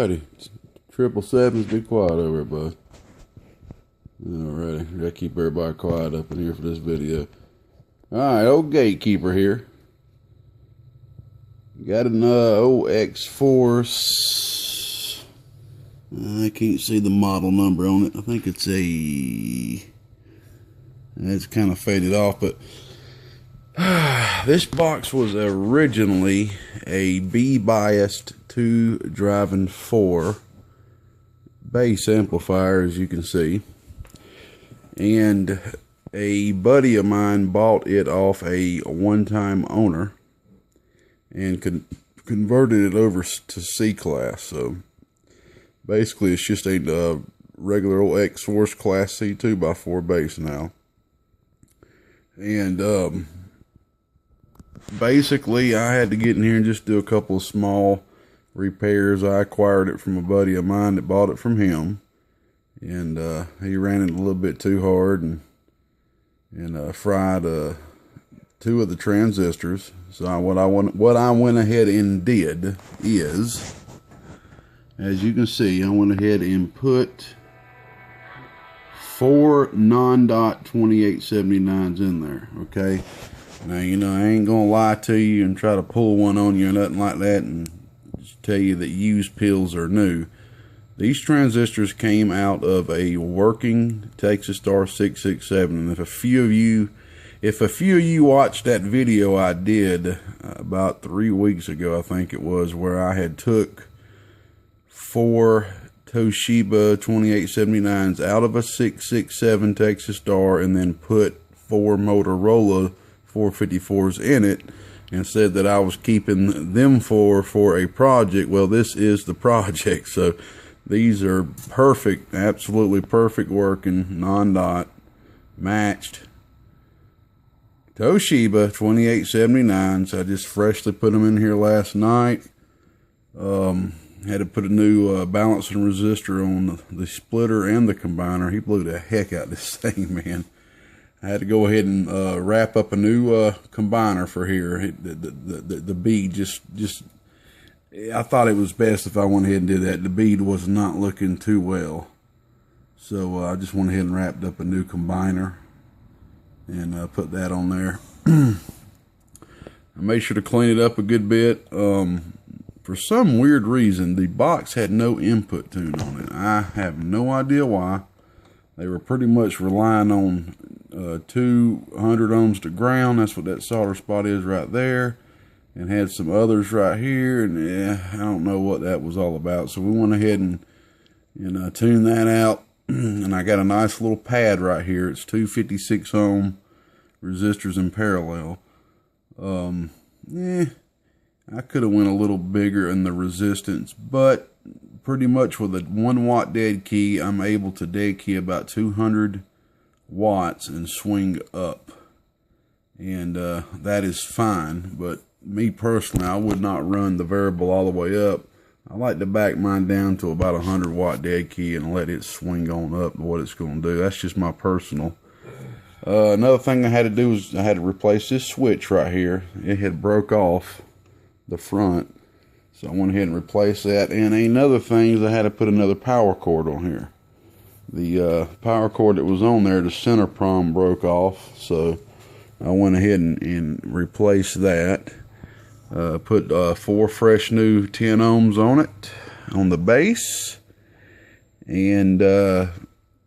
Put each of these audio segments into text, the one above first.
Alrighty. 777s, be quiet over it, bud. Alrighty. Gotta keep everybody quiet up in here for this video. Alright, old gatekeeper here. Got an old XForce. I can't see the model number on it. I think it's it's kind of faded off, but this box was originally a B-biased 2-driving 4 bass amplifier, as you can see, and a buddy of mine bought it off a one-time owner and converted it over to C-class. So basically it's just a regular old XForce Class C 2x4 bass now. And basically I had to get in here and just do a couple of small repairs. I acquired it from a buddy of mine that bought it from him, and he ran it a little bit too hard and fried 2 of the transistors. So what I went ahead and did is, as you can see, I went ahead and put 4 non-dot 2879s in there. Okay, now you know I ain't gonna lie to you and try to pull one on you or nothing like that and just tell you that used pills are new. These transistors came out of a working Texas Star 667, and if a few of you watched that video I did about 3 weeks ago, I think it was, where I had took 4 Toshbia 2879s out of a 667 Texas Star and then put 4 Motorola 454s in it, and said that I was keeping them for a project. Well, this is the project. So these are perfect, absolutely perfect working, non-dot, matched Toshbia 2879s. I just freshly put them in here last night. Had to put a new balancing resistor on the splitter and the combiner. He blew the heck out of this thing, man. I had to go ahead and wrap up a new combiner for here. The bead just I thought it was best if I went ahead and did that. The bead was not looking too well, so I just went ahead and wrapped up a new combiner and put that on there. I made sure to clean it up a good bit. For some weird reason, the box had no input tune on it. I have no idea why. They were pretty much relying on 200 ohms to ground. That's what that solder spot is right there. And had some others right here. And I don't know what that was all about. So we went ahead and tuned that out. And I got a nice little pad right here. It's 256 ohm resistors in parallel. I could have went a little bigger in the resistance, but pretty much with a 1 watt dead key, I'm able to dead key about 200 watts and swing up. And that is fine, but me personally, I would not run the variable all the way up. I like to back mine down to about 100 watt dead key and let it swing on up to what it's going to do. That's just my personal. Another thing I had to do was I had to replace this switch right here. It had broke off the front, so I went ahead and replaced that. And another thing is I had to put another power cord on here. The power cord that was on there, the center prom broke off, so I went ahead and replaced that. Put 4 fresh new 10 ohms on it, on the base. And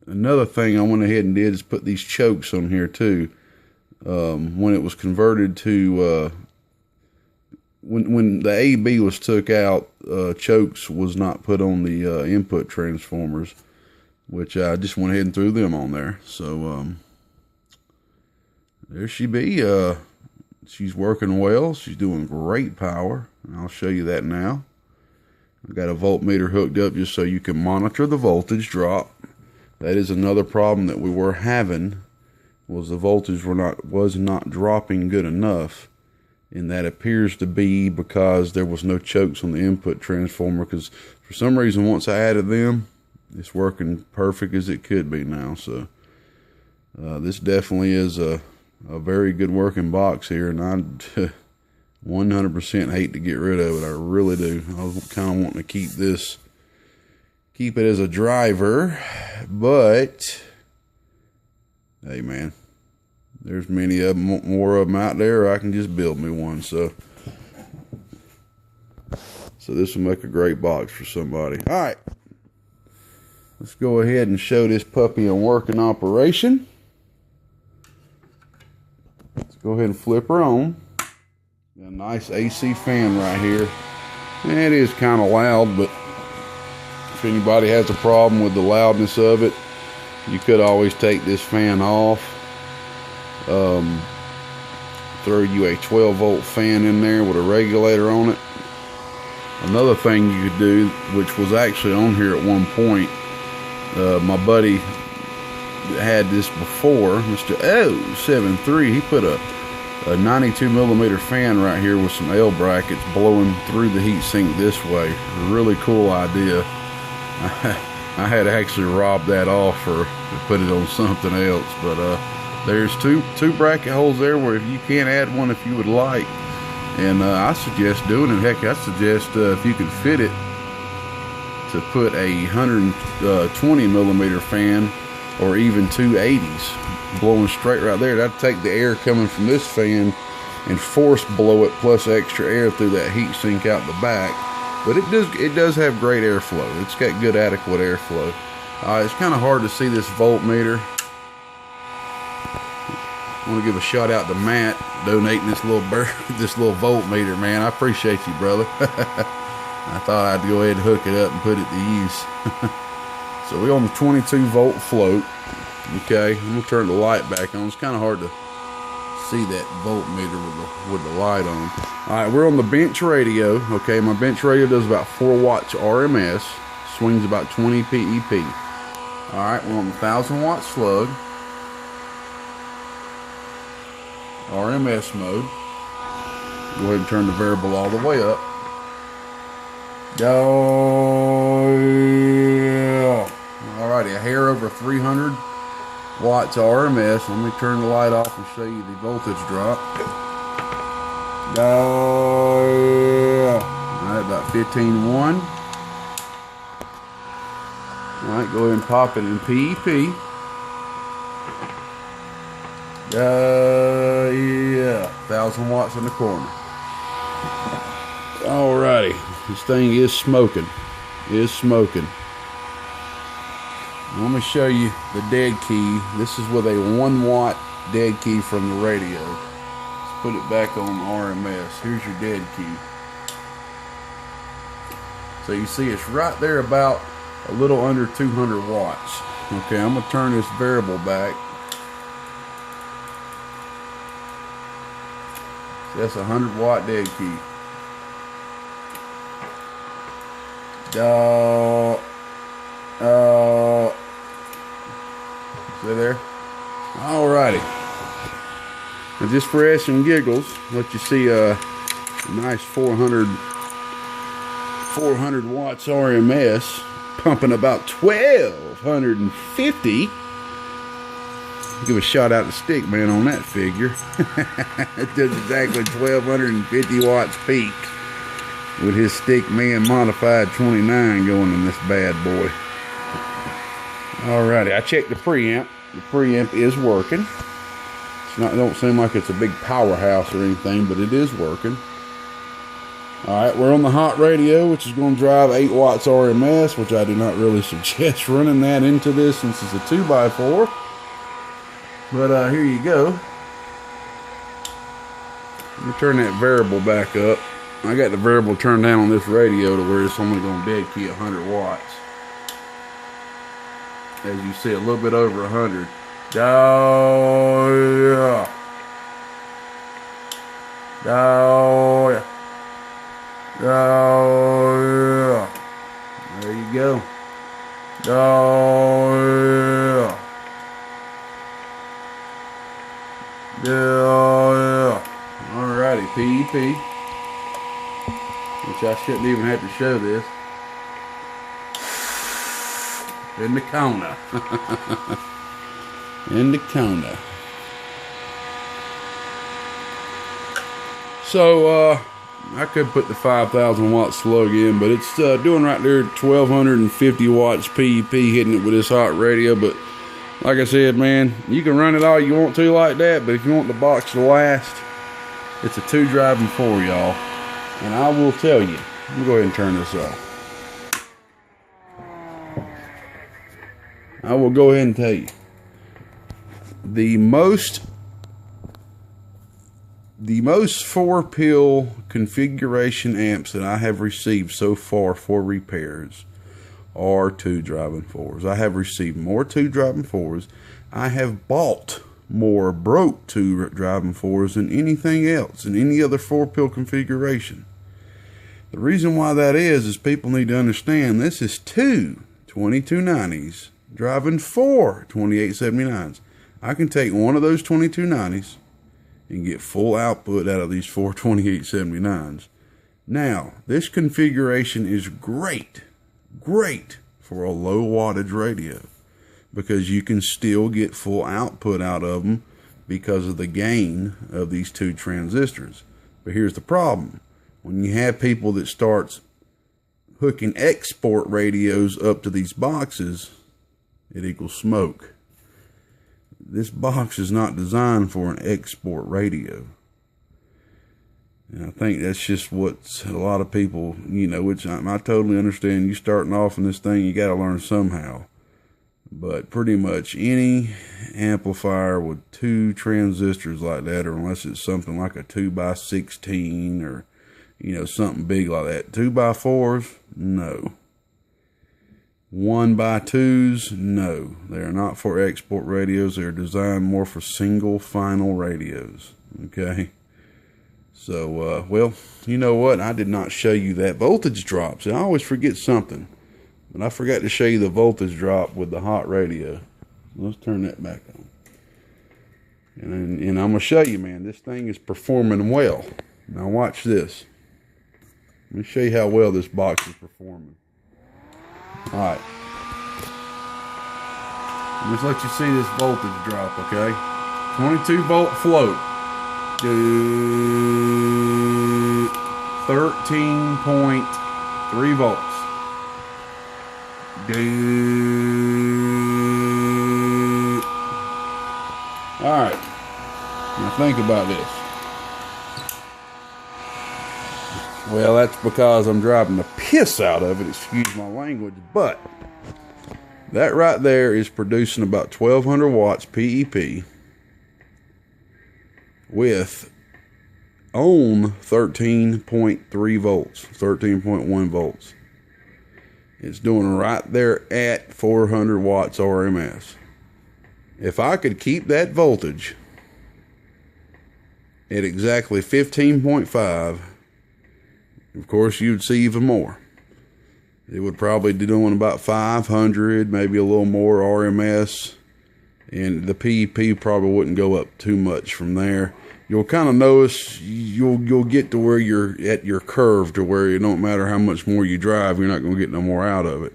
another thing I went ahead and did is put these chokes on here too. When it was converted to when the AB was took out, chokes was not put on the input transformers, which I just went ahead and threw them on there. So there she be. She's working well. She's doing great power, and I'll show you that now. I've got a voltmeter hooked up just so you can monitor the voltage drop. That is another problem that we were having, was the voltage was not dropping good enough. And that appears to be because there was no chokes on the input transformer, because for some reason once I added them, it's working perfect as it could be now. So this definitely is a very good working box here, and I 100% hate to get rid of it. I really do. I was kind of wanting to keep this keep it as a driver, but hey man, there's many of them, more of them out there, or I can just build me one. So this will make a great box for somebody. All right, let's go ahead and show this puppy in working operation. Let's go ahead and flip her on. Got a nice AC fan right here. And it is kind of loud, but if anybody has a problem with the loudness of it, you could always take this fan off. Throw you a 12 volt fan in there with a regulator on it. Another thing you could do, which was actually on here at one point, my buddy had this before, Mr. 073, he put a 92 millimeter fan right here with some L brackets blowing through the heat sink this way. Really cool idea. I had actually robbed that off or put it on something else, but there's two bracket holes there where if you can't add one if you would like, and I suggest doing it. Heck, I suggest if you can fit it, to put a 120 millimeter fan or even 280s blowing straight right there. That'd take the air coming from this fan and force blow it plus extra air through that heat sink out the back. But it does have great airflow. It's got good adequate airflow. It's kind of hard to see this voltmeter. I want to give a shout out to Matt donating this little voltmeter, man. I appreciate you, brother. I thought I'd go ahead and hook it up and put it to use. So we're on the 22 volt float. Okay, I'm gonna turn the light back on. It's kind of hard to see that voltmeter with the light on. All right, we're on the bench radio. Okay, my bench radio does about 4 watts RMS, swings about 20 PEP. All right, we're on the 1000 watt slug, RMS mode. Go ahead and turn the variable all the way up. Oh yeah! Alrighty, a hair over 300 watts RMS. Let me turn the light off and show you the voltage drop. Oh yeah! Alright, about 15.1. Alright, go ahead and pop it in PEP. Yeah, 1000 watts in the corner. Alrighty, this thing is smoking. Let me show you the dead key. This is with a 1 watt dead key from the radio. Let's put it back on RMS. Here's your dead key. So you see it's right there about a little under 200 watts. Okay, I'm gonna turn this variable back. So that's a 100 watt dead key. See there? Alrighty. And just for S and giggles, let you see a nice 400 watts RMS pumping about 1250. Give a shout out to Stickman on that figure. It does exactly 1250 watts peak with his Stickman modified 29 going in this bad boy. Alrighty, I checked the preamp. The preamp is working. It don't seem like it's a big powerhouse or anything, but it is working. Alright, we're on the hot radio, which is going to drive 8 watts RMS, which I do not really suggest running that into this since it's a 2x4. But here you go. Let me turn that variable back up. I got the variable turned down on this radio to where it's only going to dead key 100 watts. As you see, a little bit over 100. Oh yeah. Oh yeah. Oh yeah. There you go. Oh yeah. Yeah. Alrighty, PEP. Which I shouldn't even have to show this. In the corner. In the corner. So, I could put the 5,000 watt slug in, but it's doing right there 1,250 watts PEP, hitting it with this hot radio. But like I said, man, you can run it all you want to like that, but if you want the box to last, it's a 2 driving 4, y'all. And I will tell you, let me go ahead and turn this off. I will go ahead and tell you, the most 4-pill configuration amps that I have received so far for repairs are 2 driving 4s. I have received more 2 driving 4s. I have bought more broke 2 driving 4s than anything else in any other 4-pill configuration. The reason why that is people need to understand this is 2 2290s driving 4 2879s. I can take one of those 2290s and get full output out of these 4 2879s. Now, this configuration is great for a low wattage radio because you can still get full output out of them because of the gain of these 2 transistors. But here's the problem. When you have people that starts hooking export radios up to these boxes, it equals smoke. This box is not designed for an export radio. And I think that's just what a lot of people, you know, which I totally understand. You starting off in this thing, you got to learn somehow. But pretty much any amplifier with 2 transistors like that, or unless it's something like a 2x16 or, you know, something big like that. 2x4s, no. 1x2s, no. They are not for export radios. They are designed more for single final radios. Okay. So, well, you know what? I did not show you that voltage drop. See, I always forget something. But I forgot to show you the voltage drop with the hot radio. Let's turn that back on. And I'm going to show you, man, this thing is performing well. Now watch this. Let me show you how well this box is performing. Alright. Just let you see this voltage drop, okay? 22 volt float. 13.3 volts. Alright. Now think about this. Well, that's because I'm driving the piss out of it, excuse my language, but that right there is producing about 1,200 watts PEP with on 13.3 volts, 13.1 volts. It's doing right there at 400 watts RMS. If I could keep that voltage at exactly 15.5, of course, you'd see even more. It would probably be doing about 500, maybe a little more RMS, and the PEP probably wouldn't go up too much from there. You'll kind of notice you'll get to where you're at your curve, to where it don't matter how much more you drive, you're not going to get no more out of it.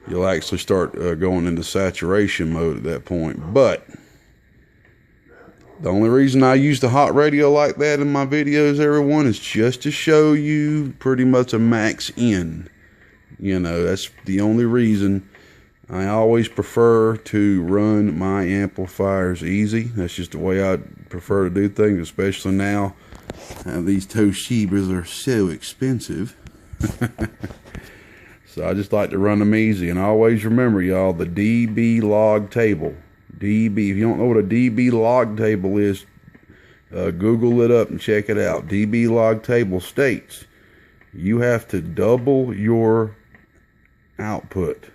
You'll actually start going into saturation mode at that point. But the only reason I use the hot radio like that in my videos, everyone, is just to show you pretty much a max in. You know, that's the only reason. I always prefer to run my amplifiers easy. That's just the way I prefer to do things, especially now. These Toshibias are so expensive. So I just like to run them easy. And always remember, y'all, the dB log table. dB, if you don't know what a dB log table is, Google it up and check it out. dB log table states you have to double your output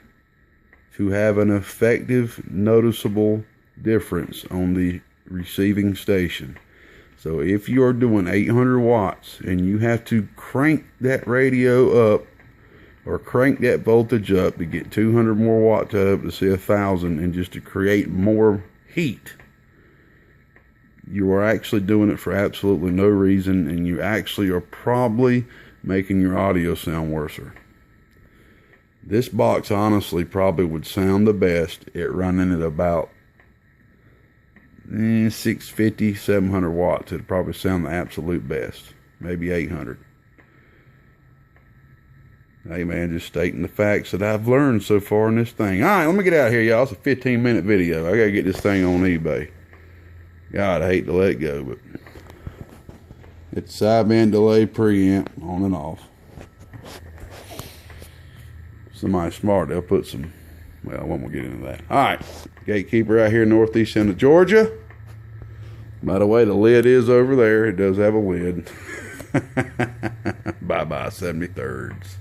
to have an effective, noticeable difference on the receiving station. So if you're doing 800 watts and you have to crank that radio up or crank that voltage up to get 200 more watts up to say 1,000 and just to create more heat, you are actually doing it for absolutely no reason, and you actually are probably making your audio sound worse. This box honestly probably would sound the best at running at about 650, 700 watts. It'd probably sound the absolute best. Maybe 800. Hey man, just stating the facts that I've learned so far in this thing. Alright, let me get out of here, y'all. It's a 15-minute video. I gotta get this thing on eBay. God, I hate to let it go, but it's sideband delay preamp on and off. Somebody smart, they'll put some, well, I won't get into that. Alright, gatekeeper out here in northeast end of Georgia. By the way, the lid is over there. It does have a lid. Bye-bye, 73rds.